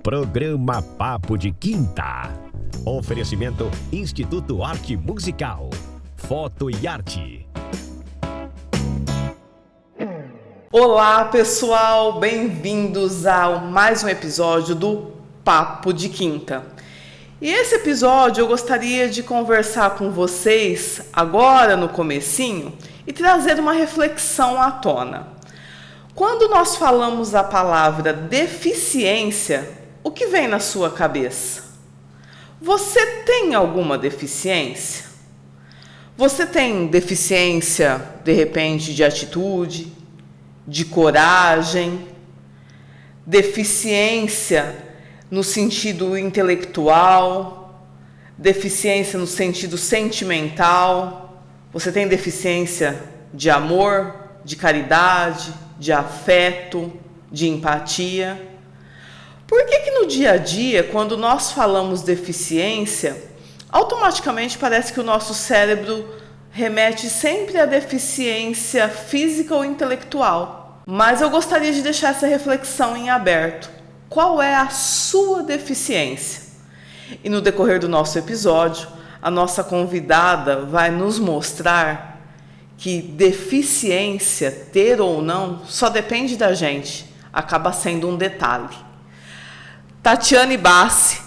Programa Papo de Quinta. Oferecimento Instituto Arte Musical. Foto e Arte. Olá, pessoal! Bem-vindos a mais um episódio do Papo de Quinta. E esse episódio eu gostaria de conversar com vocês agora no comecinho e trazer uma reflexão à tona. Quando nós falamos a palavra deficiência, o que vem na sua cabeça? Você tem alguma deficiência? Você tem deficiência, de repente, de atitude, de coragem, deficiência no sentido intelectual, deficiência no sentido sentimental? Você tem deficiência de amor, de caridade, de afeto, de empatia? Por que no dia a dia, quando nós falamos deficiência, automaticamente parece que o nosso cérebro remete sempre à deficiência física ou intelectual? Mas eu gostaria de deixar essa reflexão em aberto. Qual é a sua deficiência? E no decorrer do nosso episódio, a nossa convidada vai nos mostrar que deficiência, ter ou não, só depende da gente. Acaba sendo um detalhe. Tatiane Bassi,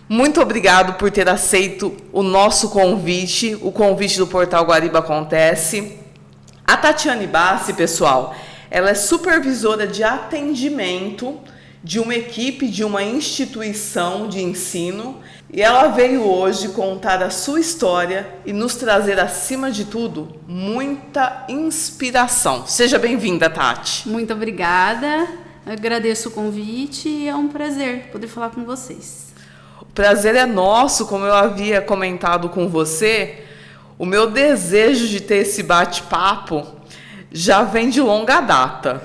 muito obrigado por ter aceito o nosso convite, o convite do Portal Guariba Acontece. A Tatiane Bassi, pessoal, ela é supervisora de atendimento de uma equipe de uma instituição de ensino e ela veio hoje contar a sua história e nos trazer, acima de tudo, muita inspiração. Seja bem-vinda, Tati. Muito obrigada. Agradeço o convite e é um prazer poder falar com vocês. O prazer é nosso, como eu havia comentado com você. O meu desejo de ter esse bate-papo já vem de longa data.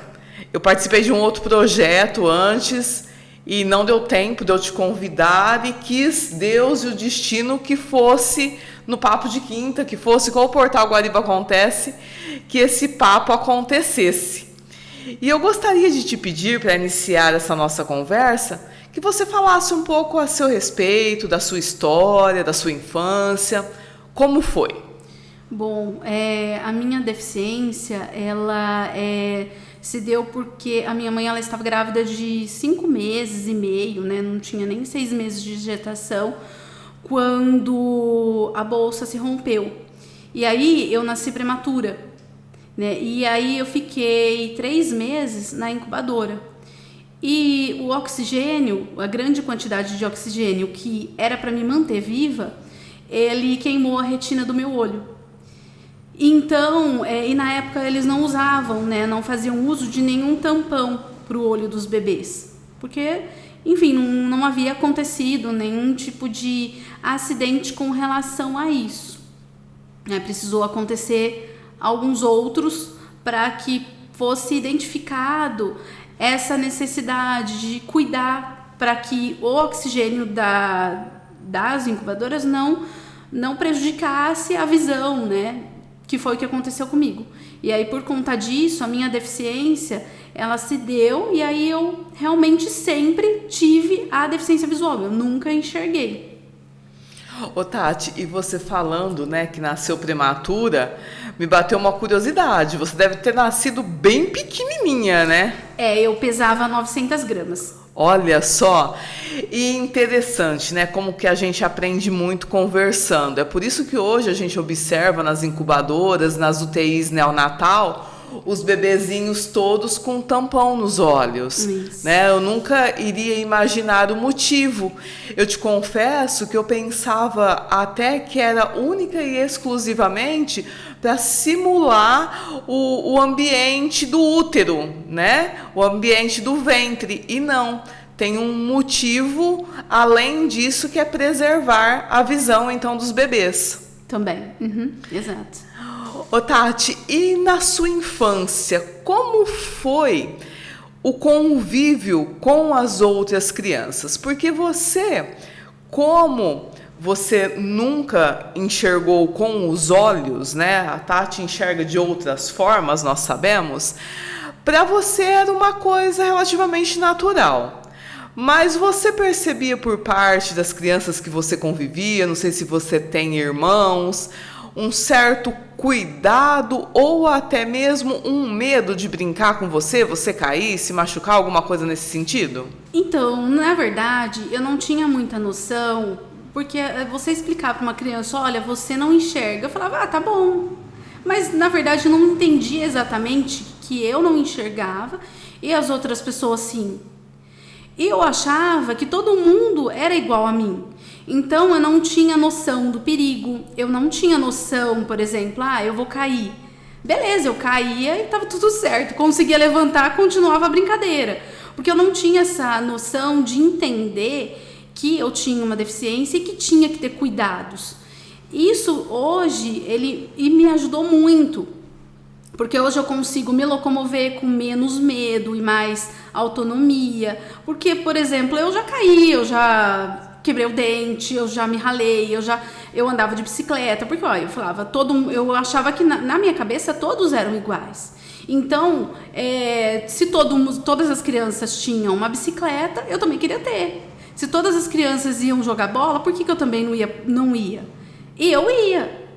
Eu participei de um outro projeto antes e não deu tempo de eu te convidar e quis Deus e o destino que fosse no Papo de Quinta, que fosse com o Portal Guariba Acontece, que esse papo acontecesse. E eu gostaria de te pedir, para iniciar essa nossa conversa, que você falasse um pouco a seu respeito, da sua história, da sua infância. Como foi? Bom, a minha deficiência, ela se deu porque a minha mãe ela estava grávida de 5 meses e meio, né? Não tinha nem 6 meses de gestação, quando a bolsa se rompeu. E aí eu nasci prematura. Né? E aí eu fiquei 3 meses na incubadora. E o oxigênio, a grande quantidade de oxigênio que era para me manter viva, ele queimou a retina do meu olho. Então, e na época eles não usavam, né? Não faziam uso de nenhum tampão para o olho dos bebês. Porque, enfim, não havia acontecido nenhum tipo de acidente com relação a isso. Precisou acontecer alguns outros para que fosse identificado essa necessidade de cuidar para que o oxigênio das incubadoras não prejudicasse a visão, né? Que foi o que aconteceu comigo. E aí, por conta disso, a minha deficiência, ela se deu e aí eu realmente sempre tive a deficiência visual, eu nunca enxerguei. Ô Tati, e você falando, né, que nasceu prematura, me bateu uma curiosidade. Você deve ter nascido bem pequenininha, né? Eu pesava 900 gramas. Olha só, e interessante, né, como que a gente aprende muito conversando. É por isso que hoje a gente observa nas incubadoras, nas UTIs neonatal, os bebezinhos todos com tampão nos olhos, né? Eu nunca iria imaginar o motivo. Eu te confesso que eu pensava até que era única e exclusivamente para simular o ambiente do útero, né? O ambiente do ventre. E não, tem um motivo além disso, que é preservar a visão, então, dos bebês. Também, exato. Ô Tati, e na sua infância, como foi o convívio com as outras crianças? Porque você, como você nunca enxergou com os olhos, né? A Tati enxerga de outras formas, nós sabemos. Para você era uma coisa relativamente natural. Mas você percebia por parte das crianças que você convivia, não sei se você tem irmãos, um certo cuidado ou até mesmo um medo de brincar com você, você cair, se machucar, alguma coisa nesse sentido? Então, na verdade, eu não tinha muita noção, porque você explicar para uma criança, olha, você não enxerga, eu falava, tá bom. Mas, na verdade, eu não entendia exatamente que eu não enxergava e as outras pessoas sim. Eu achava que todo mundo era igual a mim. Então, eu não tinha noção do perigo. Eu não tinha noção, por exemplo, eu vou cair. Beleza, eu caía e estava tudo certo. Conseguia levantar, continuava a brincadeira. Porque eu não tinha essa noção de entender que eu tinha uma deficiência e que tinha que ter cuidados. Isso, hoje, ele me ajudou muito. Porque hoje eu consigo me locomover com menos medo e mais autonomia. Porque, por exemplo, eu já caí, eu já quebrei o dente, eu já me ralei, eu andava de bicicleta. Porque, olha, eu falava, eu achava que na minha cabeça todos eram iguais. Então, se todas as crianças tinham uma bicicleta, eu também queria ter. Se todas as crianças iam jogar bola, por que eu também não ia? E eu ia.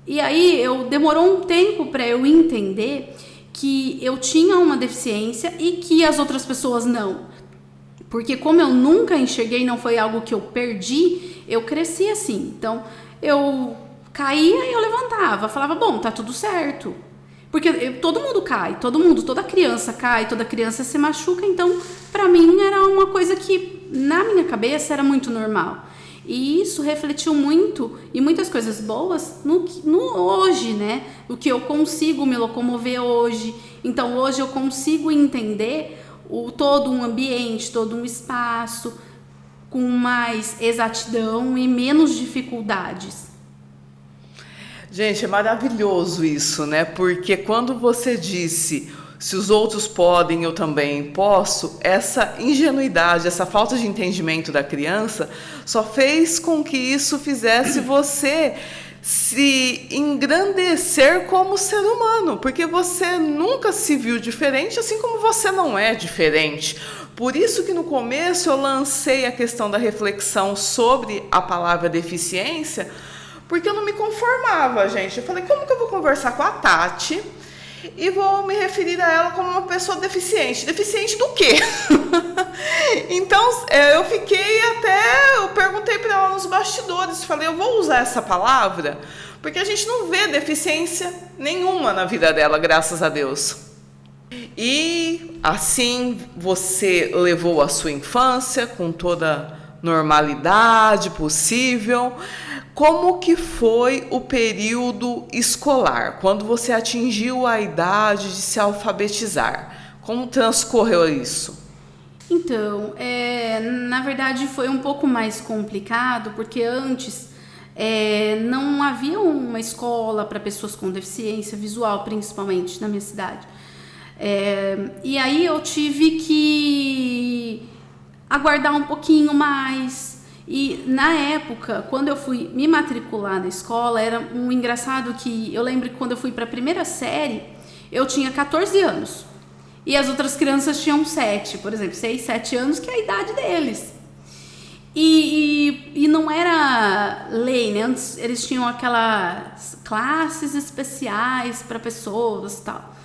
E aí demorou um tempo para eu entender que eu tinha uma deficiência e que as outras pessoas não. Porque como eu nunca enxerguei, não foi algo que eu perdi, eu cresci assim. Então, eu caía e eu levantava, falava, bom, tá tudo certo. Porque todo mundo cai, toda criança cai, toda criança se machuca. Então, para mim, era uma coisa que na minha cabeça era muito normal. E isso refletiu muito, e muitas coisas boas, no hoje, né? O que eu consigo me locomover hoje. Então, hoje eu consigo entender todo um ambiente, todo um espaço, com mais exatidão e menos dificuldades. Gente, é maravilhoso isso, né? Porque quando você disse, se os outros podem, eu também posso, essa ingenuidade, essa falta de entendimento da criança só fez com que isso fizesse você se engrandecer como ser humano, porque você nunca se viu diferente, assim como você não é diferente. Por isso que no começo eu lancei a questão da reflexão sobre a palavra deficiência, porque eu não me conformava, gente. Eu falei, como que eu vou conversar com a Tati e vou me referir a ela como uma pessoa deficiente? Deficiente do quê? Então, eu perguntei para ela nos bastidores, falei, eu vou usar essa palavra, porque a gente não vê deficiência nenhuma na vida dela, graças a Deus. E assim você levou a sua infância com toda normalidade possível. Como que foi o período escolar, quando você atingiu a idade de se alfabetizar? Como transcorreu isso? Então, na verdade foi um pouco mais complicado, porque antes não havia uma escola para pessoas com deficiência visual, principalmente na minha cidade. E aí eu tive que aguardar um pouquinho mais. E na época, quando eu fui me matricular na escola, era um engraçado que eu lembro que quando eu fui para a primeira série, eu tinha 14 anos. E as outras crianças tinham 7, por exemplo, 6, 7 anos, que é a idade deles. E não era lei, né? Antes eles tinham aquelas classes especiais para pessoas e tal.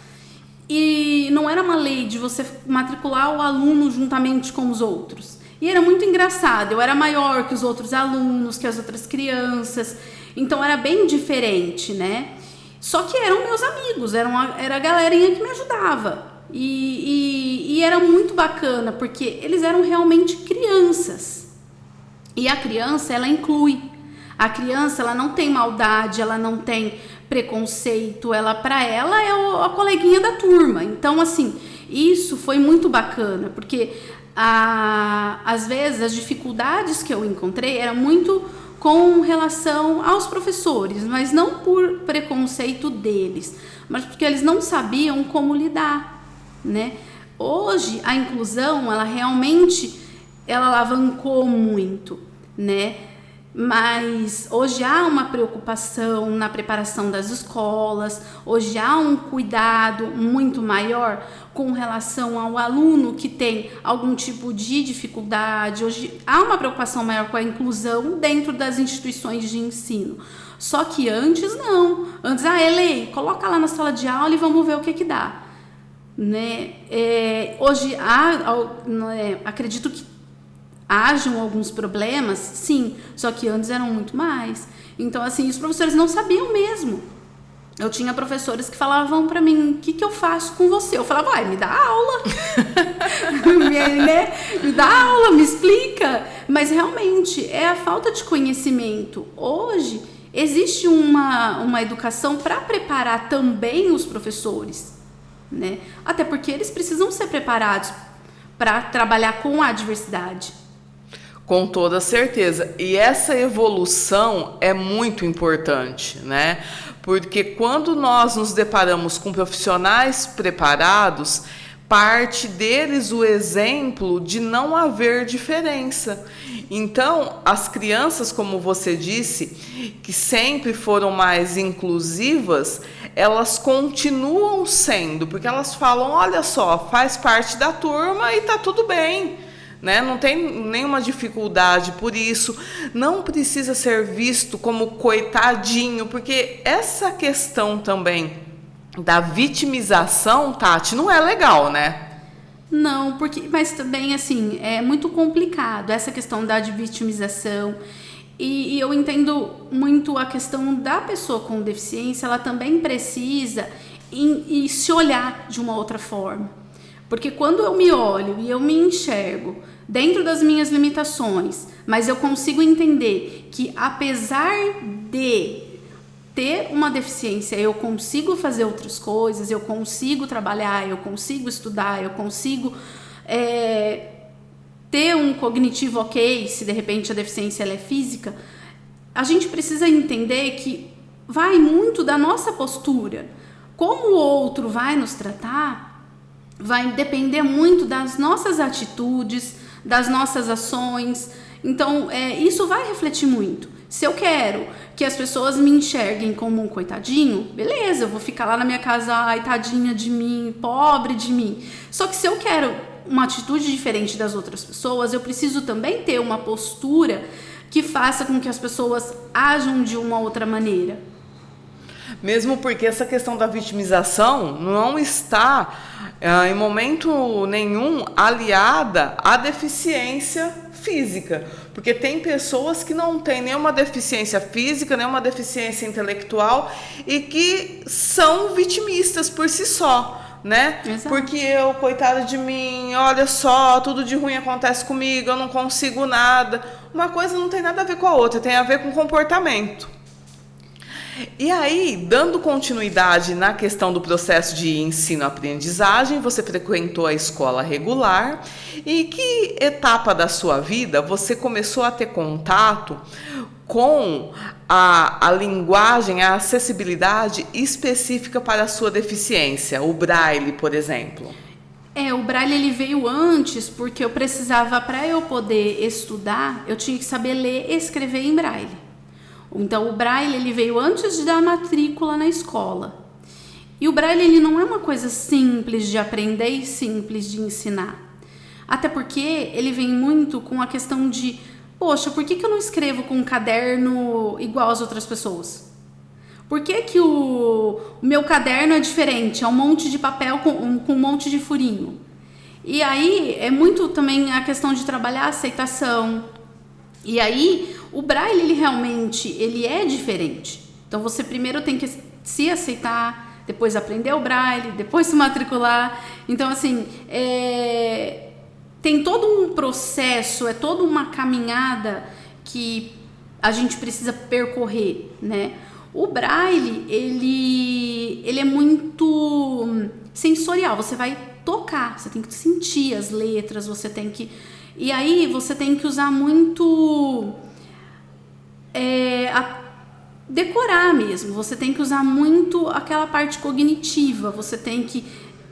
E não era uma lei de você matricular o aluno juntamente com os outros. E era muito engraçado, eu era maior que os outros alunos, que as outras crianças, então era bem diferente, né? Só que eram meus amigos, era a galerinha que me ajudava. E era muito bacana, porque eles eram realmente crianças. E a criança, ela inclui. A criança, ela não tem maldade, ela não tem preconceito, para ela é a coleguinha da turma. Então, assim, isso foi muito bacana, porque às vezes as dificuldades que eu encontrei eram muito com relação aos professores, mas não por preconceito deles, mas porque eles não sabiam como lidar, né? Hoje a inclusão, ela realmente alavancou muito, né? Mas hoje há uma preocupação na preparação das escolas, hoje há um cuidado muito maior com relação ao aluno que tem algum tipo de dificuldade. Hoje há uma preocupação maior com a inclusão dentro das instituições de ensino. Só que antes não. Antes, Elei, coloca lá na sala de aula e vamos ver o que dá. Né? Hoje acredito que hajam alguns problemas, sim, só que antes eram muito mais. Então, assim, os professores não sabiam mesmo. Eu tinha professores que falavam pra mim, o que eu faço com você? Eu falava, me dá aula. Me dá aula, me explica. Mas, realmente, é a falta de conhecimento. Hoje, existe uma educação para preparar também os professores, né? Até porque eles precisam ser preparados para trabalhar com a diversidade. Com toda certeza. E essa evolução é muito importante, né? Porque quando nós nos deparamos com profissionais preparados, parte deles o exemplo de não haver diferença. Então, as crianças, como você disse, que sempre foram mais inclusivas, elas continuam sendo, porque elas falam, olha só, faz parte da turma e tá tudo bem. Né? Não tem nenhuma dificuldade por isso, não precisa ser visto como coitadinho, porque essa questão também da vitimização, Tati, não é legal, né? Não, mas também assim, é muito complicado essa questão da vitimização. E eu entendo muito a questão da pessoa com deficiência, ela também precisa e se olhar de uma outra forma. Porque quando eu me olho e eu me enxergo dentro das minhas limitações, mas eu consigo entender que apesar de ter uma deficiência, eu consigo fazer outras coisas, eu consigo trabalhar, eu consigo estudar, eu consigo ter um cognitivo ok, se de repente a deficiência ela é física, a gente precisa entender que vai muito da nossa postura. Como o outro vai nos tratar, vai depender muito das nossas atitudes, das nossas ações. Então, isso vai refletir muito. Se eu quero que as pessoas me enxerguem como um coitadinho, beleza, eu vou ficar lá na minha casa, ai, tadinha de mim, pobre de mim. Só que se eu quero uma atitude diferente das outras pessoas, eu preciso também ter uma postura que faça com que as pessoas ajam de uma outra maneira. Mesmo porque essa questão da vitimização não está, em momento nenhum, aliada à deficiência física. Porque tem pessoas que não têm nenhuma deficiência física, nenhuma deficiência intelectual e que são vitimistas por si só, né? Exato. Porque eu, coitada de mim, olha só, tudo de ruim acontece comigo, eu não consigo nada. Uma coisa não tem nada a ver com a outra, tem a ver com comportamento. E aí, dando continuidade na questão do processo de ensino-aprendizagem, você frequentou a escola regular e que etapa da sua vida você começou a ter contato com a linguagem, a acessibilidade específica para a sua deficiência, o Braille, por exemplo? O Braille ele veio antes porque eu precisava, para eu poder estudar, eu tinha que saber ler e escrever em Braille. Então, o Braille ele veio antes da matrícula na escola. E o Braille ele não é uma coisa simples de aprender e simples de ensinar. Até porque ele vem muito com a questão de, poxa, por que eu não escrevo com um caderno igual às outras pessoas? Por que o meu caderno é diferente? É um monte de papel com um monte de furinho. E aí, é muito também a questão de trabalhar a aceitação. E aí, o Braille, ele realmente, ele é diferente. Então, você primeiro tem que se aceitar, depois aprender o Braille, depois se matricular. Então, assim, tem todo um processo, é toda uma caminhada que a gente precisa percorrer, né? O Braille, ele é muito sensorial, você vai tocar, você tem que sentir as letras, você tem que... E aí você tem que usar muito... decorar mesmo, você tem que usar muito aquela parte cognitiva, você tem que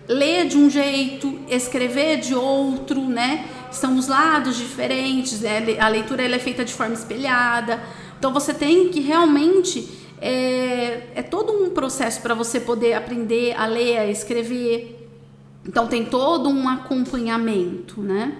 ler de um jeito, escrever de outro, né? São os lados diferentes, a leitura ela é feita de forma espelhada. Então você tem que realmente é todo um processo para você poder aprender a ler, a escrever. Então tem todo um acompanhamento, né?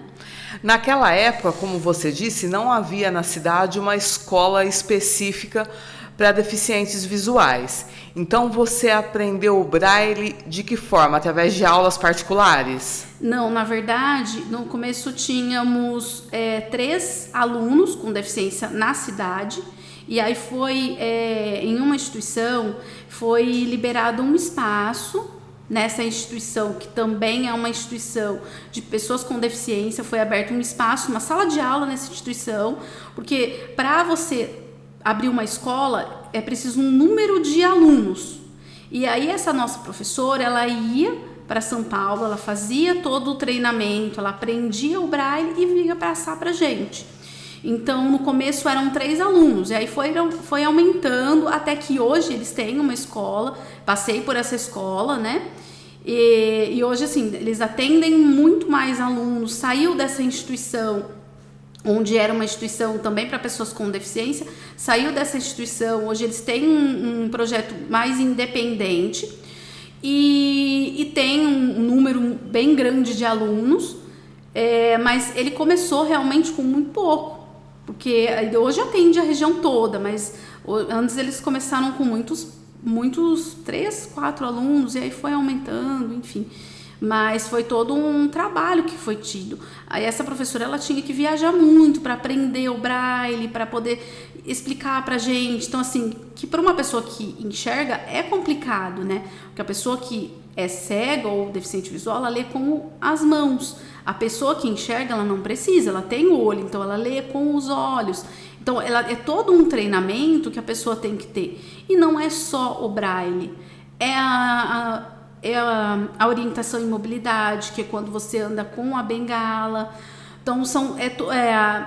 Naquela época, como você disse, não havia na cidade uma escola específica para deficientes visuais. Então você aprendeu o Braille de que forma? Através de aulas particulares? Não, na verdade, no começo tínhamos 3 alunos com deficiência na cidade, e aí foi, em uma instituição, foi liberado um espaço. Nessa instituição, que também é uma instituição de pessoas com deficiência, foi aberto um espaço, uma sala de aula nessa instituição, porque para você abrir uma escola é preciso um número de alunos. E aí essa nossa professora, ela ia para São Paulo, ela fazia todo o treinamento, ela aprendia o Braille e vinha passar para a gente. Então, no começo eram 3 alunos, e aí foi aumentando até que hoje eles têm uma escola. Passei por essa escola, né? E hoje, assim, eles atendem muito mais alunos. Saiu dessa instituição, onde era uma instituição também para pessoas com deficiência, saiu dessa instituição. Hoje eles têm um projeto mais independente e tem um número bem grande de alunos, mas ele começou realmente com muito pouco. Porque hoje atende a região toda, mas antes eles começaram com muitos 3, 4 alunos, e aí foi aumentando, enfim. Mas foi todo um trabalho que foi tido. Aí essa professora, ela tinha que viajar muito para aprender o Braille, para poder explicar pra gente. Então, assim, que para uma pessoa que enxerga é complicado, né? Porque a pessoa que é cega ou deficiente visual, ela lê com as mãos. A pessoa que enxerga, ela não precisa, ela tem o olho, então ela lê com os olhos. Então, é todo um treinamento que a pessoa tem que ter. E não é só o Braille, é a orientação em mobilidade, que é quando você anda com a bengala. Então, são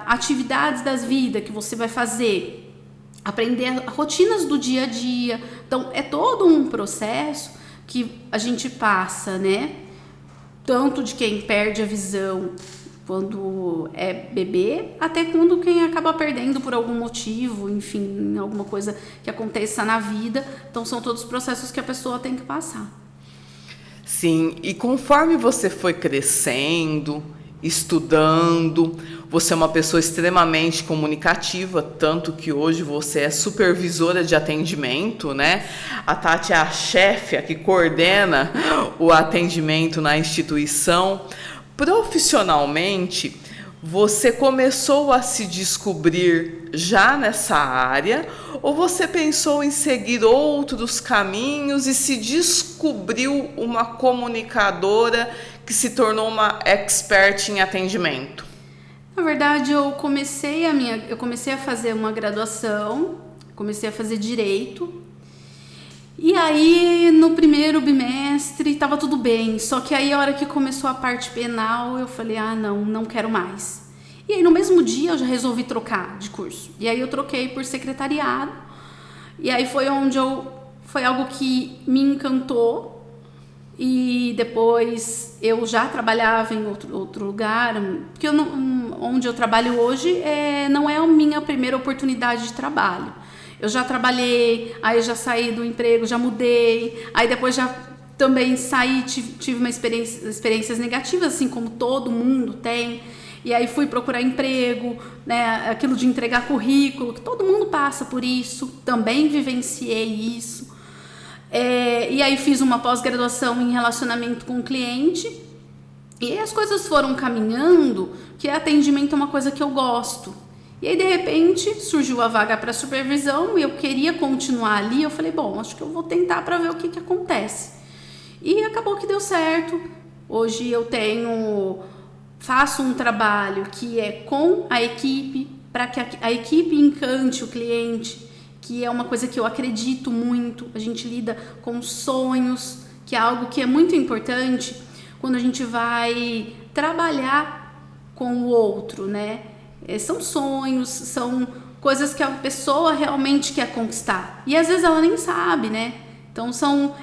atividades das vidas que você vai fazer, aprender rotinas do dia a dia. Então, é todo um processo que a gente passa, né? Tanto de quem perde a visão quando é bebê, até quando quem acaba perdendo por algum motivo, enfim, alguma coisa que aconteça na vida. Então, são todos os processos que a pessoa tem que passar. Sim, e conforme você foi crescendo, estudando, você é uma pessoa extremamente comunicativa, tanto que hoje você é supervisora de atendimento, né? A Tati é a chefe que coordena o atendimento na instituição. Profissionalmente, você começou a se descobrir já nessa área, ou você pensou em seguir outros caminhos e se descobriu uma comunicadora que se tornou uma expert em atendimento? Na verdade, eu comecei a fazer uma graduação, comecei a fazer direito. E aí, no primeiro bimestre, estava tudo bem. Só que aí, a hora que começou a parte penal, eu falei, não quero mais. E aí, no mesmo dia, eu já resolvi trocar de curso. E aí, eu troquei por secretariado. E aí, foi algo que me encantou. E depois, eu já trabalhava em outro lugar. Porque onde eu trabalho hoje não é a minha primeira oportunidade de trabalho. Eu já trabalhei, aí eu já saí do emprego, já mudei, aí depois já também saí, tive experiências negativas, assim como todo mundo tem, e aí fui procurar emprego, né, aquilo de entregar currículo, que todo mundo passa por isso, também vivenciei isso, e aí fiz uma pós-graduação em relacionamento com o cliente, e as coisas foram caminhando, que atendimento é uma coisa que eu gosto. E aí, de repente, surgiu a vaga para supervisão e eu queria continuar ali. Eu falei, bom, acho que eu vou tentar para ver o que acontece. E acabou que deu certo. Hoje eu faço um trabalho que é com a equipe, para que a equipe encante o cliente, que é uma coisa que eu acredito muito. A gente lida com sonhos, que é algo que é muito importante quando a gente vai trabalhar com o outro, né? São sonhos, são coisas que a pessoa realmente quer conquistar. E às vezes ela nem sabe, né? Então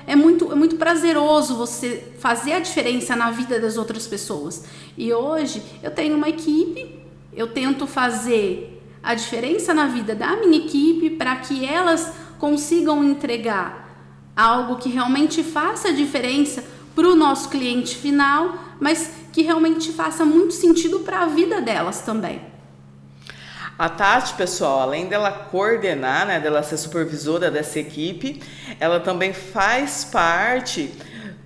é muito prazeroso você fazer a diferença na vida das outras pessoas. E hoje eu tenho uma equipe, eu tento fazer a diferença na vida da minha equipe para que elas consigam entregar algo que realmente faça a diferença para o nosso cliente final, mas que realmente faça muito sentido para a vida delas também. A Tati, pessoal, além dela coordenar, né, dela ser supervisora dessa equipe, ela também faz parte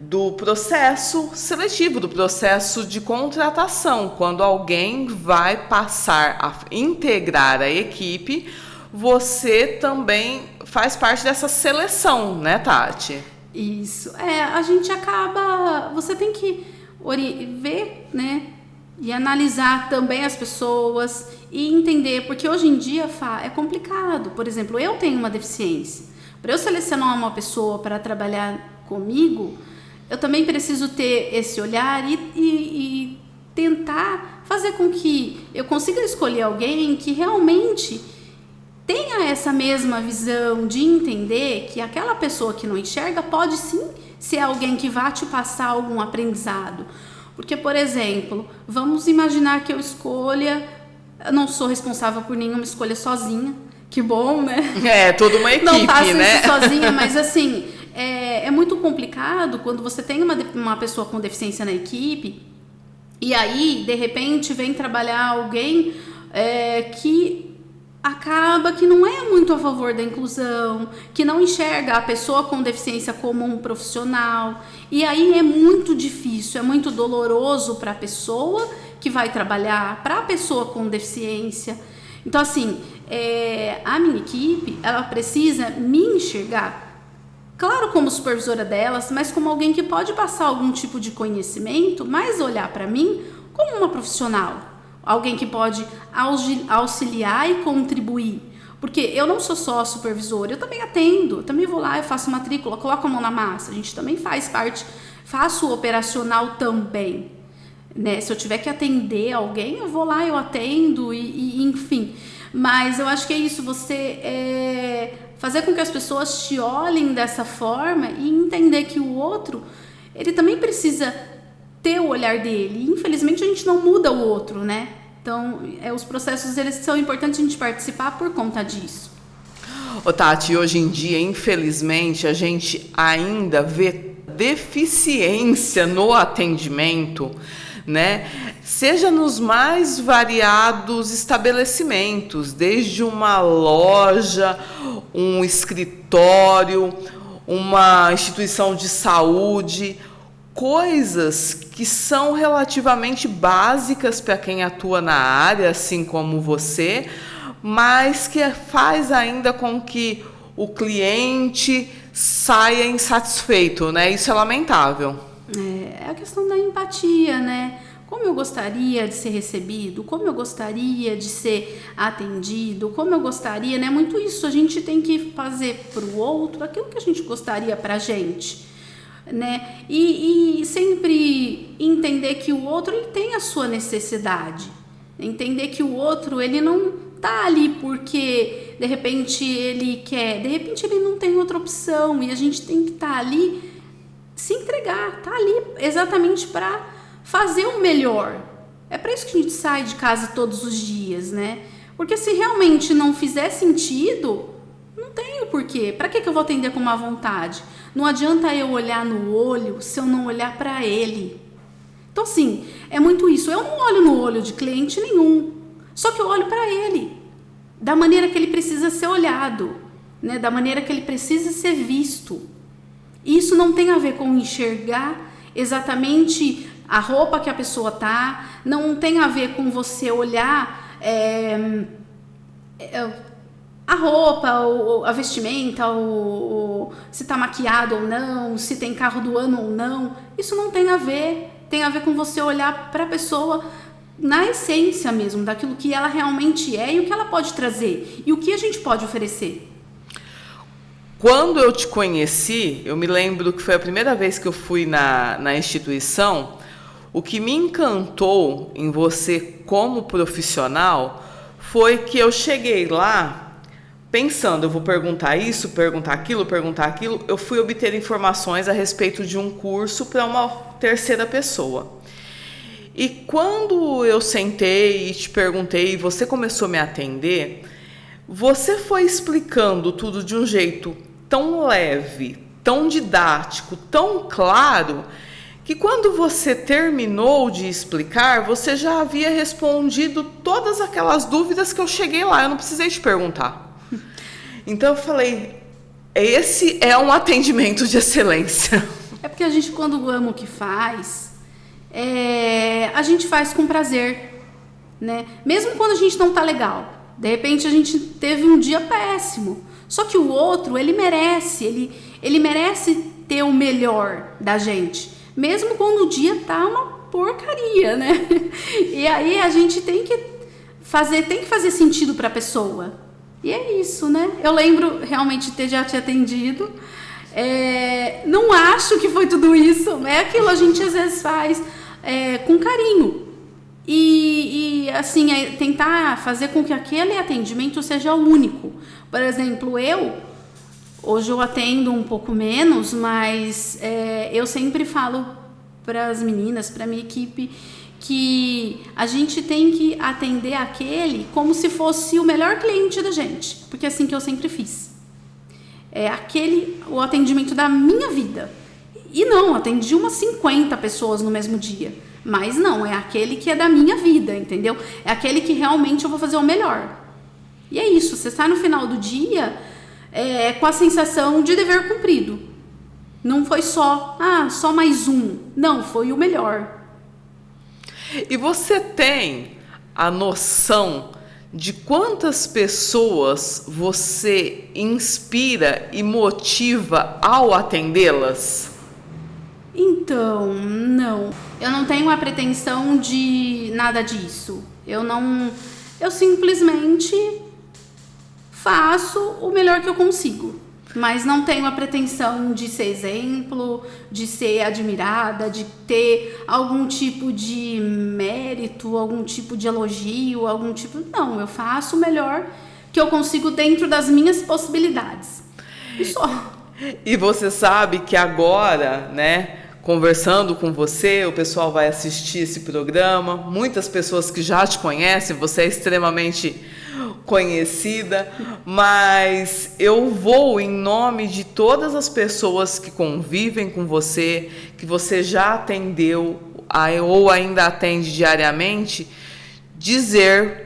do processo seletivo, do processo de contratação. Quando alguém vai passar a integrar a equipe, você também faz parte dessa seleção, né, Tati? Isso. A gente acaba... Você tem que ver, né? E analisar também as pessoas e entender, porque hoje em dia é complicado. Por exemplo, eu tenho uma deficiência. Para eu selecionar uma pessoa para trabalhar comigo, eu também preciso ter esse olhar e tentar fazer com que eu consiga escolher alguém que realmente tenha essa mesma visão de entender que aquela pessoa que não enxerga pode sim ser alguém que vá te passar algum aprendizado. Porque, por exemplo, vamos imaginar que eu não sou responsável por nenhuma escolha sozinha. Que bom, né? Toda uma equipe, não faço né? Isso sozinha, mas assim, é muito complicado quando você tem uma pessoa com deficiência na equipe e aí, de repente, vem trabalhar alguém que acaba que não é muito a favor da inclusão, que não enxerga a pessoa com deficiência como um profissional. E aí é muito difícil, é muito doloroso para a pessoa que vai trabalhar, para a pessoa com deficiência. Então, assim, a minha equipe, ela precisa me enxergar, claro, como supervisora delas, mas como alguém que pode passar algum tipo de conhecimento, mas olhar para mim como uma profissional. Alguém que pode auxiliar e contribuir. Porque eu não sou só supervisora, eu também atendo, eu também vou lá, eu faço matrícula, coloco a mão na massa, a gente também faz parte, faço o operacional também. Né? Se eu tiver que atender alguém, eu vou lá, eu atendo, enfim. Mas eu acho que é isso, você fazer com que as pessoas te olhem dessa forma e entender que o outro, ele também precisa ter o olhar dele. E, infelizmente, a gente não muda o outro, né? Então, os processos, eles são importantes a gente participar por conta disso. Ô Tati, hoje em dia, infelizmente, a gente ainda vê deficiência no atendimento, né? Seja nos mais variados estabelecimentos, desde uma loja, um escritório, uma instituição de saúde, coisas que são relativamente básicas para quem atua na área, assim como você, mas que faz ainda com que o cliente saia insatisfeito, né? Isso é lamentável. É a questão da empatia, né? Como eu gostaria de ser recebido, como eu gostaria de ser atendido, como eu gostaria, né? Muito isso, a gente tem que fazer para o outro aquilo que a gente gostaria para a gente. Né? E sempre entender que o outro ele tem a sua necessidade, entender que o outro ele não tá ali porque de repente ele quer, de repente ele não tem outra opção e a gente tem que estar ali, se entregar, tá ali exatamente para fazer o melhor. É para isso que a gente sai de casa todos os dias, né? Porque se realmente não fizer sentido, não tem o porquê. Para que eu vou atender com má vontade? Não adianta eu olhar no olho se eu não olhar para ele. Então, assim, é muito isso. Eu não olho no olho de cliente nenhum. Só que eu olho para ele. Da maneira que ele precisa ser olhado. Né? Da maneira que ele precisa ser visto. E isso não tem a ver com enxergar exatamente a roupa que a pessoa tá. Não tem a ver com você olhar... a roupa, a vestimenta, se tá maquiado ou não, se tem carro do ano ou não, isso não tem a ver. Tem a ver com você olhar para a pessoa na essência mesmo, daquilo que ela realmente é e o que ela pode trazer e o que a gente pode oferecer. Quando eu te conheci, eu me lembro que foi a primeira vez que eu fui na instituição, o que me encantou em você como profissional foi que eu cheguei lá pensando, eu vou perguntar isso, perguntar aquilo, eu fui obter informações a respeito de um curso para uma terceira pessoa. E quando eu sentei e te perguntei, e você começou a me atender, você foi explicando tudo de um jeito tão leve, tão didático, tão claro, que quando você terminou de explicar, você já havia respondido todas aquelas dúvidas que eu cheguei lá, eu não precisei te perguntar. Então eu falei, esse é um atendimento de excelência. É porque a gente, quando ama o que faz, a gente faz com prazer, né? Mesmo quando a gente não tá legal. De repente a gente teve um dia péssimo. Só que o outro, ele merece ter o melhor da gente. Mesmo quando o dia tá uma porcaria, né? E aí a gente tem que fazer sentido pra pessoa. E é isso, né? Eu lembro realmente de ter já te atendido. Não acho que foi tudo isso. É aquilo a gente às vezes faz com carinho. E assim, tentar fazer com que aquele atendimento seja único. Por exemplo, hoje eu atendo um pouco menos, mas eu sempre falo para as meninas, para a minha equipe, que a gente tem que atender aquele como se fosse o melhor cliente da gente, porque é assim que eu sempre fiz. O atendimento da minha vida. E não, atendi umas 50 pessoas no mesmo dia. Mas não, é aquele que é da minha vida, entendeu? É aquele que realmente eu vou fazer o melhor. E é isso, você está no final do dia com a sensação de dever cumprido. Não foi só mais um. Não, foi o melhor. E você tem a noção de quantas pessoas você inspira e motiva ao atendê-las? Então, não. Eu não tenho a pretensão de nada disso. Eu simplesmente faço o melhor que eu consigo. Mas não tenho a pretensão de ser exemplo, de ser admirada, de ter algum tipo de mérito, algum tipo de elogio, algum tipo... Não, eu faço o melhor que eu consigo dentro das minhas possibilidades. E só. E você sabe que agora, né, conversando com você, o pessoal vai assistir esse programa, muitas pessoas que já te conhecem, você é extremamente conhecida, mas eu vou em nome de todas as pessoas que convivem com você, que você já atendeu ou ainda atende diariamente,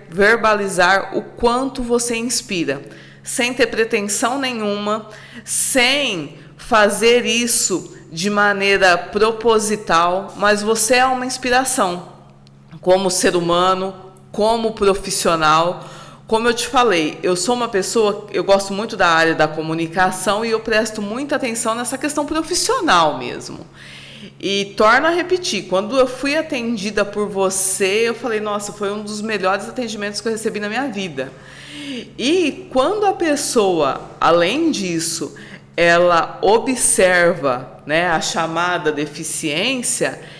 verbalizar o quanto você inspira, sem ter pretensão nenhuma, sem fazer isso de maneira proposital, mas você é uma inspiração como ser humano, como profissional. Como eu te falei, eu sou uma pessoa, eu gosto muito da área da comunicação e eu presto muita atenção nessa questão profissional mesmo. E torno a repetir, quando eu fui atendida por você, eu falei, nossa, foi um dos melhores atendimentos que eu recebi na minha vida. E quando a pessoa, além disso, ela observa, né, a chamada deficiência,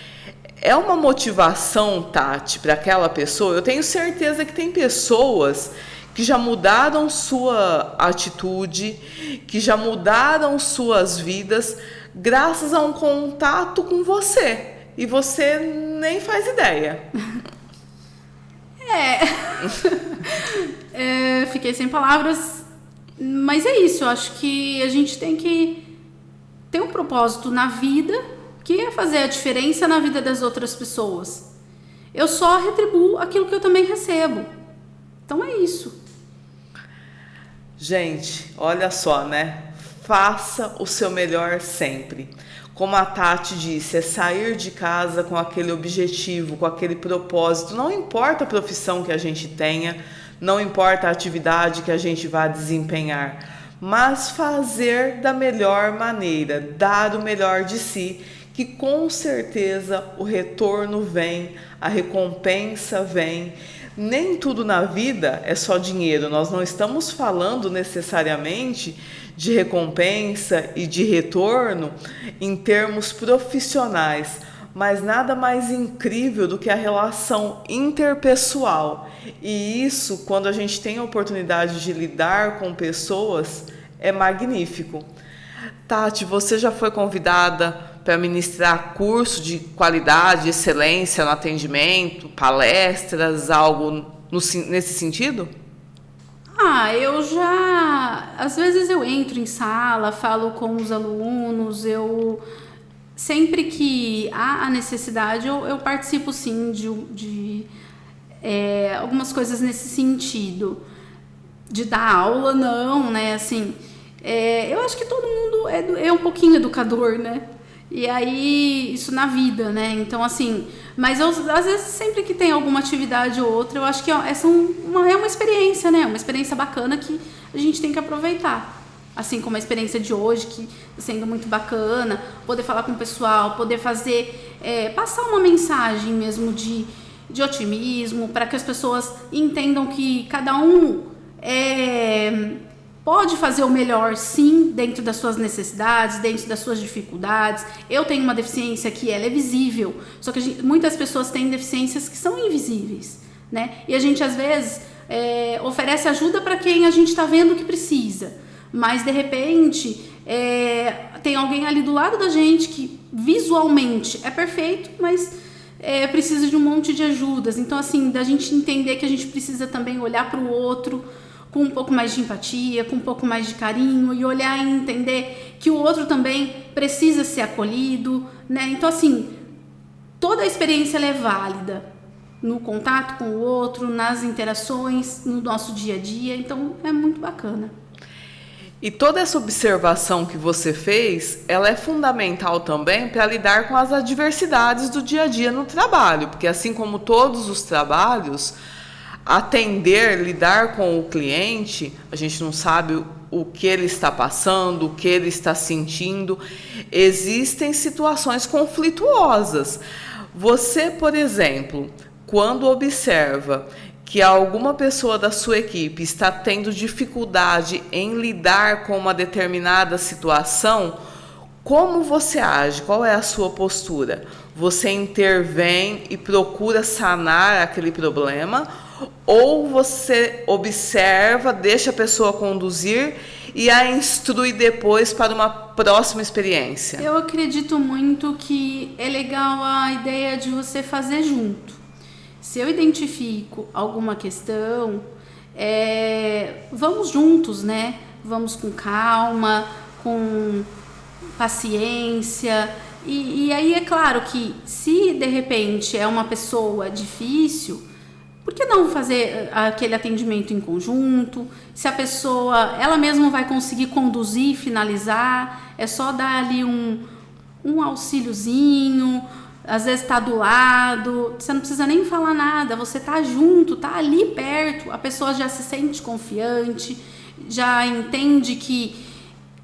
é uma motivação, Tati, para aquela pessoa. Eu tenho certeza que tem pessoas que já mudaram sua atitude, que já mudaram suas vidas graças a um contato com você. E você nem faz ideia. Fiquei sem palavras, mas é isso. Eu acho que a gente tem que ter um propósito na vida, que é fazer a diferença na vida das outras pessoas. Eu só retribuo aquilo que eu também recebo. Então é isso. Gente, olha só, né? Faça o seu melhor sempre. Como a Tati disse, é sair de casa com aquele objetivo, com aquele propósito. Não importa a profissão que a gente tenha, não importa a atividade que a gente vá desempenhar, mas fazer da melhor maneira, dar o melhor de si, que com certeza o retorno vem, a recompensa vem. Nem tudo na vida é só dinheiro. Nós não estamos falando necessariamente de recompensa e de retorno em termos profissionais, Mas nada mais incrível do que a relação interpessoal. E isso, quando a gente tem a oportunidade de lidar com pessoas, é magnífico. Tati, você já foi convidada para ministrar curso de qualidade, excelência no atendimento, palestras, algo nesse sentido? Eu já... Às vezes eu entro em sala, falo com os alunos, sempre que há a necessidade, eu participo sim de algumas coisas nesse sentido. De dar aula, não, né? Assim, eu acho que todo mundo é um pouquinho educador, né? E aí, isso na vida, né? Então, assim... Mas às vezes, sempre que tem alguma atividade ou outra, eu acho que essa é uma experiência, né? Uma experiência bacana que a gente tem que aproveitar. Assim como a experiência de hoje, que está sendo muito bacana, poder falar com o pessoal, poder fazer, passar uma mensagem mesmo de otimismo, para que as pessoas entendam que cada um pode fazer o melhor, sim, dentro das suas necessidades, dentro das suas dificuldades. Eu tenho uma deficiência que ela é visível, só que muitas pessoas têm deficiências que são invisíveis, né? E a gente, às vezes, oferece ajuda para quem a gente está vendo que precisa, mas, de repente, tem alguém ali do lado da gente que visualmente é perfeito, mas precisa de um monte de ajudas. Então, assim, da gente entender que a gente precisa também olhar para o outro com um pouco mais de empatia, com um pouco mais de carinho, e olhar e entender que o outro também precisa ser acolhido, né? Então, assim, toda a experiência ela é válida no contato com o outro, nas interações, no nosso dia a dia. Então, é muito bacana. E toda essa observação que você fez, ela é fundamental também para lidar com as adversidades do dia a dia no trabalho, porque assim como todos os trabalhos, atender, lidar com o cliente, a gente não sabe o que ele está passando, o que ele está sentindo. Existem situações conflituosas. Você, por exemplo, quando observa que alguma pessoa da sua equipe está tendo dificuldade em lidar com uma determinada situação, como você age? Qual é a sua postura? Você intervém e procura sanar aquele problema? Ou você observa, deixa a pessoa conduzir e a instrui depois para uma próxima experiência? Eu acredito muito que é legal a ideia de você fazer junto. Se eu identifico alguma questão, vamos juntos, né? Vamos com calma, com paciência. E aí é claro que se de repente é uma pessoa difícil, por que não fazer aquele atendimento em conjunto? Se a pessoa, ela mesma vai conseguir conduzir, finalizar, é só dar ali um auxíliozinho, às vezes está do lado, você não precisa nem falar nada, você está junto, está ali perto, a pessoa já se sente confiante, já entende que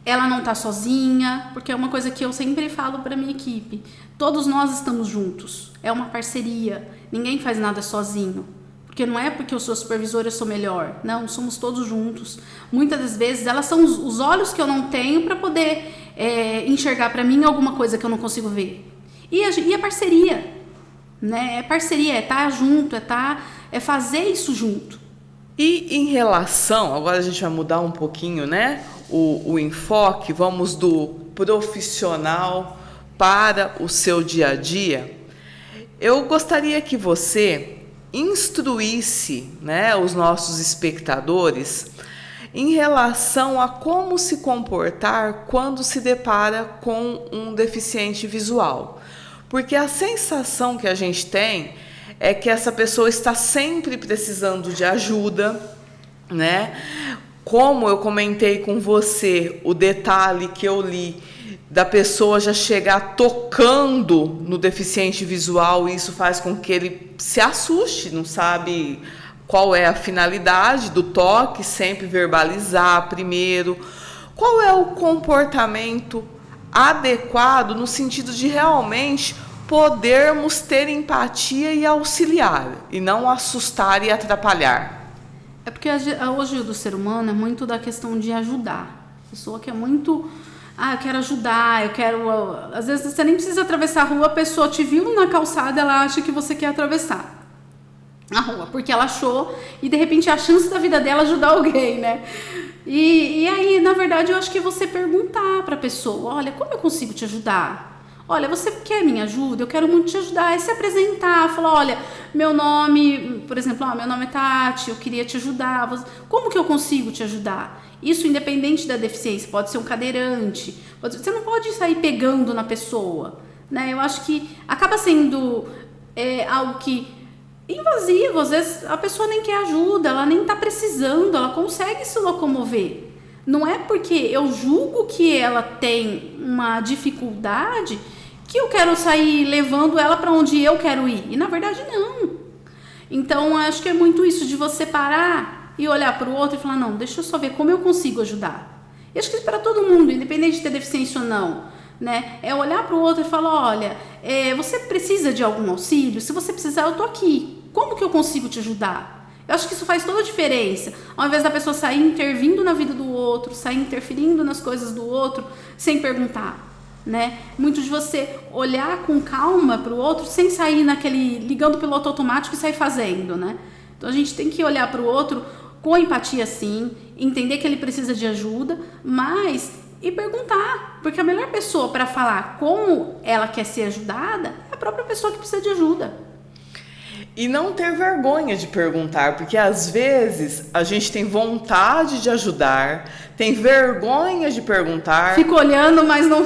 ela não está sozinha, porque é uma coisa que eu sempre falo para minha equipe, todos nós estamos juntos, é uma parceria, ninguém faz nada sozinho. Porque não é porque eu sou supervisora eu sou melhor. Não, somos todos juntos. Muitas das vezes elas são os olhos que eu não tenho para poder enxergar para mim alguma coisa que eu não consigo ver. E a parceria, né? É parceria, é estar junto, é fazer isso junto. E em relação, agora a gente vai mudar um pouquinho, né? O enfoque, vamos do profissional para o seu dia a dia. Eu gostaria que você instruísse, né, os nossos espectadores em relação a como se comportar quando se depara com um deficiente visual. Porque a sensação que a gente tem é que essa pessoa está sempre precisando de ajuda, né? Como eu comentei com você, o detalhe que eu li da pessoa já chegar tocando no deficiente visual, e isso faz com que ele se assuste, não sabe qual é a finalidade do toque, sempre verbalizar primeiro. Qual é o comportamento adequado no sentido de realmente podermos ter empatia e auxiliar, e não assustar e atrapalhar? É porque hoje do ser humano é muito da questão de ajudar. A pessoa quer muito eu quero ajudar, às vezes você nem precisa atravessar a rua, a pessoa te viu na calçada, ela acha que você quer atravessar a rua, porque ela achou, e de repente é a chance da vida dela ajudar alguém, né? E aí, na verdade, eu acho que é você perguntar pra pessoa, olha, como eu consigo te ajudar? Olha, você quer minha ajuda? Eu quero muito te ajudar. É se apresentar, falar, olha, meu nome, por exemplo, meu nome é Tati, eu queria te ajudar. Como que eu consigo te ajudar? Isso independente da deficiência, pode ser um cadeirante, você não pode sair pegando na pessoa, né? Eu acho que acaba sendo algo que invasivo, às vezes a pessoa nem quer ajuda, ela nem tá precisando, ela consegue se locomover. Não é porque eu julgo que ela tem uma dificuldade que eu quero sair levando ela para onde eu quero ir. E na verdade não. Então acho que é muito isso de você parar e olhar para o outro e falar, não, deixa eu só ver como eu consigo ajudar. E acho que para todo mundo, independente de ter deficiência ou não, né? É olhar para o outro e falar, olha, você precisa de algum auxílio? Se você precisar, eu tô aqui. Como que eu consigo te ajudar? Eu acho que isso faz toda a diferença. Ao invés da pessoa sair intervindo na vida do outro, sair interferindo nas coisas do outro, sem perguntar, né? Muito de você olhar com calma para o outro, sem sair ligando o piloto automático e sair fazendo, né? Então a gente tem que olhar para o outro com empatia, sim, entender que ele precisa de ajuda, mas e perguntar, porque a melhor pessoa para falar como ela quer ser ajudada é a própria pessoa que precisa de ajuda. E não ter vergonha de perguntar, porque às vezes a gente tem vontade de ajudar, tem vergonha de perguntar. Fica olhando, mas não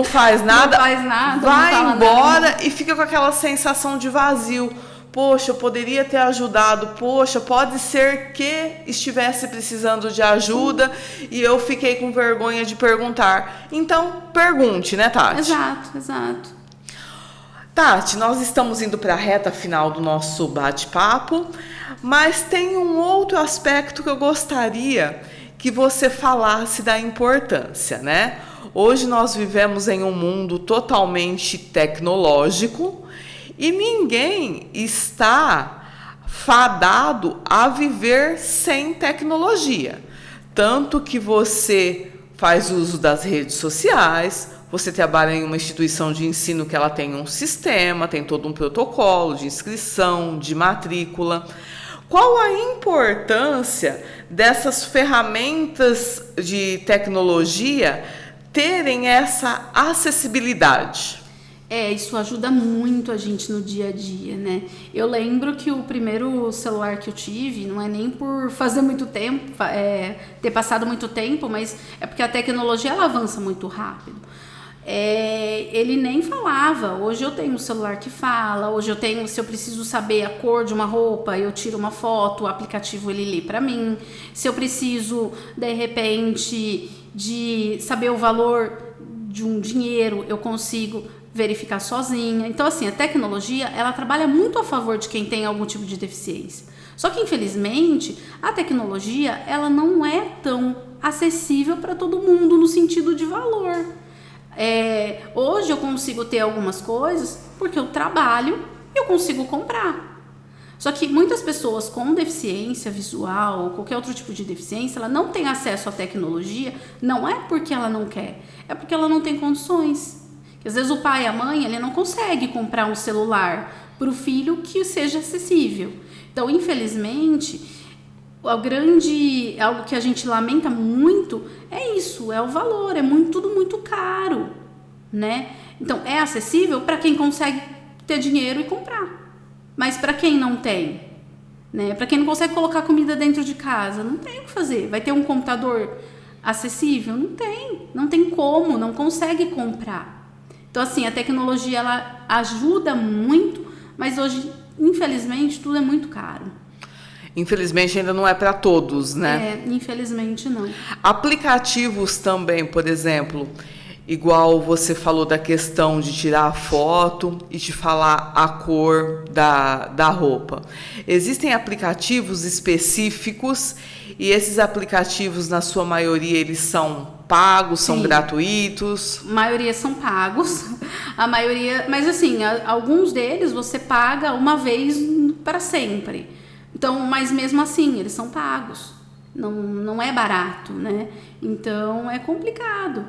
faz nada. Não faz nada. Vai embora e fica com aquela sensação de vazio. Poxa, eu poderia ter ajudado. Poxa, pode ser que estivesse precisando de ajuda e eu fiquei com vergonha de perguntar. Então, pergunte, né, Tati? Exato. Tati, nós estamos indo para a reta final do nosso bate-papo, mas tem um outro aspecto que eu gostaria que você falasse da importância, né? Hoje nós vivemos em um mundo totalmente tecnológico e ninguém está fadado a viver sem tecnologia. Tanto que você faz uso das redes sociais, você trabalha em uma instituição de ensino que ela tem um sistema, tem todo um protocolo de inscrição, de matrícula. Qual a importância dessas ferramentas de tecnologia terem essa acessibilidade? Isso ajuda muito a gente no dia a dia, né? Eu lembro que o primeiro celular que eu tive, não é nem por fazer muito tempo, ter passado muito tempo, mas é porque a tecnologia ela avança muito rápido. Ele nem falava. Hoje eu tenho um celular que fala, hoje eu tenho, se eu preciso saber a cor de uma roupa, eu tiro uma foto, o aplicativo ele lê para mim. Se eu preciso, de repente, de saber o valor de um dinheiro, eu consigo verificar sozinha. Então, assim, a tecnologia, ela trabalha muito a favor de quem tem algum tipo de deficiência. Só que, infelizmente, a tecnologia, ela não é tão acessível para todo mundo no sentido de valor. Hoje eu consigo ter algumas coisas porque eu trabalho e eu consigo comprar. Só que muitas pessoas com deficiência visual ou qualquer outro tipo de deficiência, ela não tem acesso à tecnologia, não é porque ela não quer, é porque ela não tem condições. Às vezes o pai e a mãe, ele não consegue comprar um celular para o filho que seja acessível. Então, infelizmente, algo que a gente lamenta muito é isso, é o valor, tudo muito caro, né? Então, é acessível para quem consegue ter dinheiro e comprar, mas para quem não tem, né? Para quem não consegue colocar comida dentro de casa, não tem o que fazer. Vai ter um computador acessível? Não tem como, não consegue comprar. Então, assim, a tecnologia, ela ajuda muito, mas hoje, infelizmente, tudo é muito caro. Infelizmente, ainda não é para todos, né? Infelizmente, não. Aplicativos também, por exemplo, igual você falou da questão de tirar a foto e de falar a cor da roupa. Existem aplicativos específicos e esses aplicativos, na sua maioria, eles são pagos, são gratuitos? A maioria são pagos, a maioria, mas assim, alguns deles você paga uma vez para sempre. Então, mas mesmo assim, eles são pagos. Não é barato, né? Então, é complicado.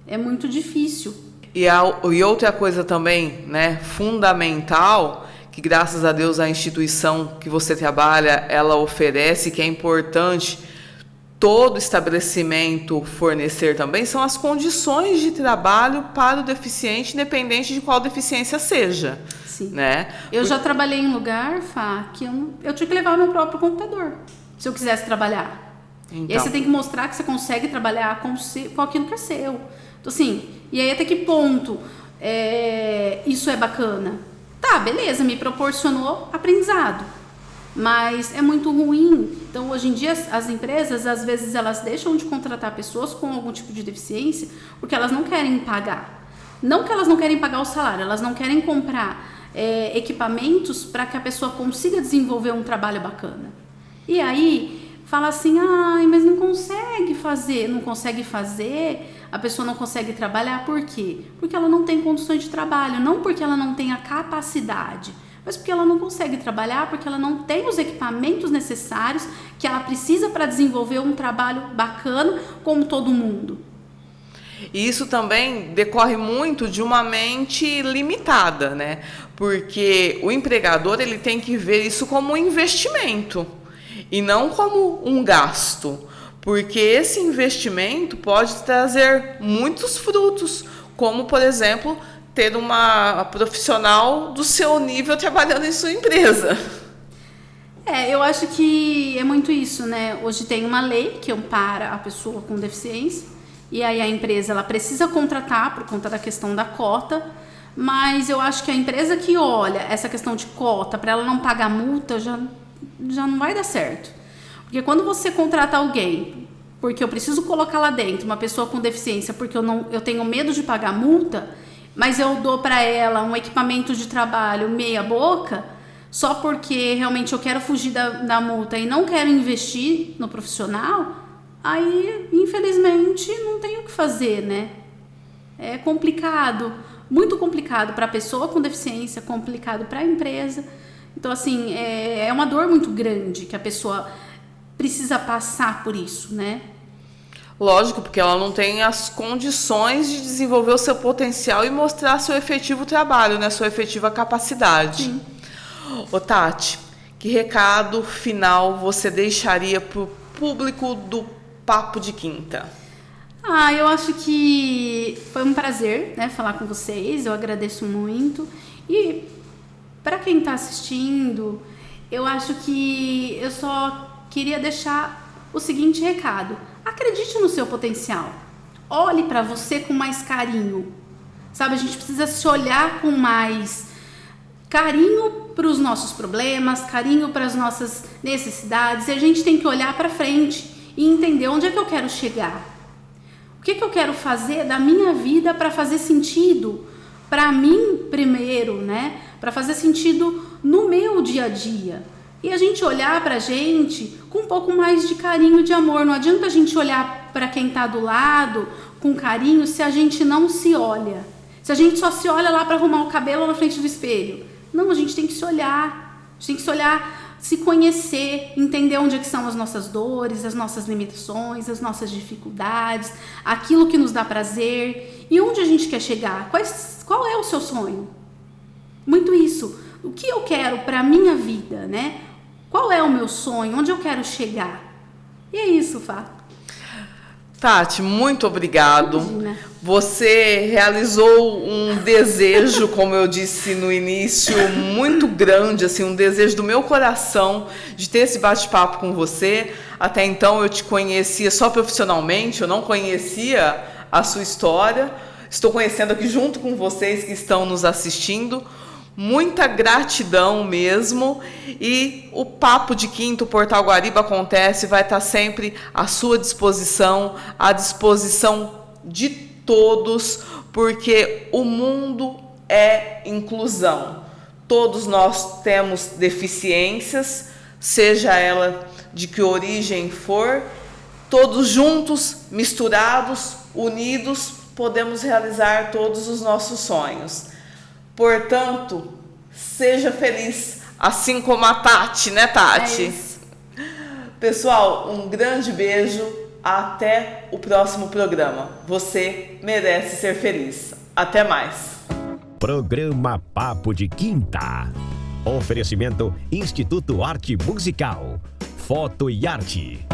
É muito difícil. E outra coisa também, né, fundamental, que graças a Deus a instituição que você trabalha, ela oferece, que é importante todo estabelecimento fornecer também, são as condições de trabalho para o deficiente, independente de qual deficiência seja. Sim. Né? Eu já trabalhei em lugar, Fá, que eu tinha que levar o meu próprio computador, se eu quisesse trabalhar. Então. E aí você tem que mostrar que você consegue trabalhar com aquilo que é seu. Então, assim, e aí até que ponto isso é bacana? Tá, beleza, me proporcionou aprendizado, mas é muito ruim. Então, hoje em dia, as empresas, às vezes, elas deixam de contratar pessoas com algum tipo de deficiência porque elas não querem pagar. Não que elas não querem pagar o salário, elas não querem comprar equipamentos para que a pessoa consiga desenvolver um trabalho bacana. E aí, fala assim, mas não consegue fazer, a pessoa não consegue trabalhar, por quê? Porque ela não tem condições de trabalho, não porque ela não tem a capacidade, mas porque ela não consegue trabalhar, porque ela não tem os equipamentos necessários que ela precisa para desenvolver um trabalho bacana como todo mundo. E isso também decorre muito de uma mente limitada, né? Porque o empregador ele tem que ver isso como um investimento e não como um gasto, porque esse investimento pode trazer muitos frutos, como, por exemplo, ter uma profissional do seu nível trabalhando em sua empresa. Eu acho que é muito isso, né? Hoje tem uma lei que ampara a pessoa com deficiência, e aí a empresa ela precisa contratar por conta da questão da cota, mas eu acho que a empresa que olha essa questão de cota para ela não pagar multa já não vai dar certo. Porque quando você contrata alguém, porque eu preciso colocar lá dentro uma pessoa com deficiência, porque eu tenho medo de pagar multa, mas eu dou para ela um equipamento de trabalho meia boca, só porque realmente eu quero fugir da multa e não quero investir no profissional, aí, infelizmente, não tem o que fazer, né? É complicado, muito complicado para a pessoa com deficiência, complicado para a empresa. Então, assim, é uma dor muito grande que a pessoa precisa passar por isso, né? Lógico, porque ela não tem as condições de desenvolver o seu potencial e mostrar seu efetivo trabalho, né? Sua efetiva capacidade. Sim. Ô Tati, que recado final você deixaria para o público do Papo de Quinta? Eu acho que foi um prazer, né, falar com vocês, eu agradeço muito. E para quem está assistindo, eu acho que eu só queria deixar o seguinte recado: acredite no seu potencial, olhe para você com mais carinho, sabe? A gente precisa se olhar com mais carinho para os nossos problemas, carinho para as nossas necessidades, e a gente tem que olhar para frente e entender onde é que eu quero chegar, o que eu quero fazer da minha vida para fazer sentido para mim primeiro, né? Para fazer sentido no meu dia a dia. E a gente olhar pra gente com um pouco mais de carinho e de amor. Não adianta a gente olhar para quem tá do lado com carinho se a gente não se olha. Se a gente só se olha lá para arrumar o cabelo na frente do espelho. Não, a gente tem que se olhar. A gente tem que se olhar, se conhecer, entender onde é que são as nossas dores, as nossas limitações, as nossas dificuldades, aquilo que nos dá prazer e onde a gente quer chegar. Qual é o seu sonho? Muito isso. O que eu quero para a minha vida, né? Qual é o meu sonho? Onde eu quero chegar? E é isso, Fá. Tati, muito obrigado. Imagina. Você realizou um desejo, como eu disse no início, muito grande, assim, um desejo do meu coração de ter esse bate-papo com você. Até então eu te conhecia só profissionalmente, eu não conhecia a sua história. Estou conhecendo aqui junto com vocês que estão nos assistindo. Muita gratidão mesmo, e o Papo de Quinta, o Portal Guariba Acontece, vai estar sempre à sua disposição, à disposição de todos, porque o mundo é inclusão. Todos nós temos deficiências, seja ela de que origem for, todos juntos, misturados, unidos, podemos realizar todos os nossos sonhos. Portanto, seja feliz, assim como a Tati, né, Tati? É isso. Pessoal, um grande beijo, Até o próximo programa. Você merece ser feliz. Até mais. Programa Papo de Quinta. Oferecimento Instituto Arte Musical. Foto e Arte.